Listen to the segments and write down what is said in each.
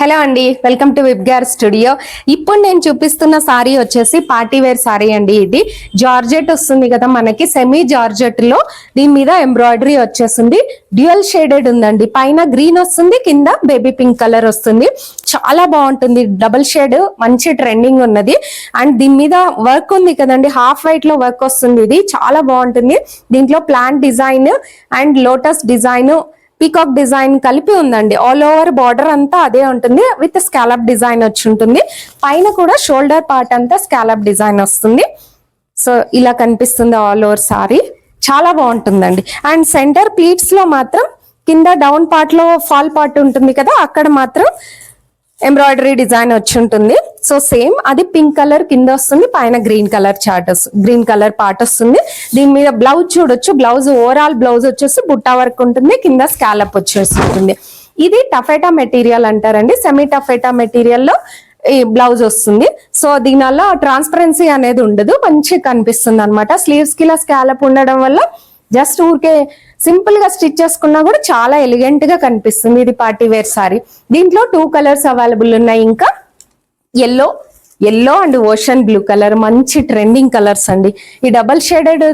Hello అండి, welcome to విబ్గార్ studio. ఇప్పుడు నేను చూపిస్తున్న సారీ వచ్చేసి పార్టీ వేర్ సారీ అండి. ఇది జార్జెట్ వస్తుంది కదా మనకి, సెమీ జార్జెట్ లో దీని మీద ఎంబ్రాయిడరీ వచ్చేసింది. డ్యూయల్ షేడెడ్ ఉందండి. పైన గ్రీన్ వస్తుంది, కింద బేబీ పింక్ కలర్ వస్తుంది. చాలా బాగుంటుంది. డబుల్ షేడ్ మంచి ట్రెండింగ్ ఉన్నది. అండ్ దీని మీద వర్క్ ఉంది కదండి, హాఫ్ వైట్ లో వర్క్ వస్తుంది. ఇది చాలా బాగుంటుంది. దీంట్లో plant design and lotus design, peacock design కలిపి ఉందండి. ఆల్ ఓవర్ బార్డర్ అంతా అదే ఉంటుంది, విత్ స్కాలప్ డిజైన్ వచ్చి ఉంటుంది. పైన కూడా షోల్డర్ పార్ట్ అంతా స్కాలప్ డిజైన్ వస్తుంది. సో ఇలా కనిపిస్తుంది ఆల్ ఓవర్ సారీ. చాలా బాగుంటుందండి. అండ్ సెంటర్ ప్లీట్స్ లో మాత్రం కింద డౌన్ పార్ట్ లో ఫాల్ పార్ట్ ఉంటుంది కదా, అక్కడ మాత్రం ఎంబ్రాయిడరీ డిజైన్ వచ్చి ఉంటుంది. సో సేమ్ అది పింక్ కలర్ కింద వస్తుంది, పైన green colour green colour part వస్తుంది. దీని మీద బ్లౌజ్ చూడొచ్చు. బ్లౌజ్ ఓవరాల్ బ్లౌజ్ వచ్చేసి బుట్టా వర్క్ ఉంటుంది, కింద స్కాలప్ వచ్చేసి ఉంటుంది. ఇది టఫేటా మెటీరియల్ అంటారండి. సెమీ టఫేటా మెటీరియల్ లో ఈ బ్లౌజ్ వస్తుంది. సో దీనివల్ల ట్రాన్స్పరెన్సీ అనేది ఉండదు, మంచిగా కనిపిస్తుంది అనమాట. స్లీవ్స్ కి ఇలా స్కాలప్ ఉండడం వల్ల జస్ట్ ఊరికే సింపుల్ గా స్టిచ్ చేసుకున్నా కూడా చాలా ఎలిగెంట్ గా కనిపిస్తుంది. ఇది పార్టీ వేర్ సారీ. దీంట్లో 2 కలర్స్ అవైలబుల్ ఉన్నాయి. ఇంకా yellow and ocean blue colour మంచి ట్రెండింగ్ కలర్స్ అండి. ఈ డబల్ షేడెడ్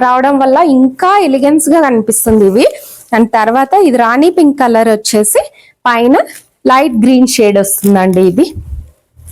రావడం వల్ల ఇంకా ఎలిగెన్స్ గా కనిపిస్తుంది ఇవి. అండ్ తర్వాత ఇది రాణి పింక్ కలర్ వచ్చేసి పైన లైట్ గ్రీన్ షేడ్ వస్తుందండి. ఇది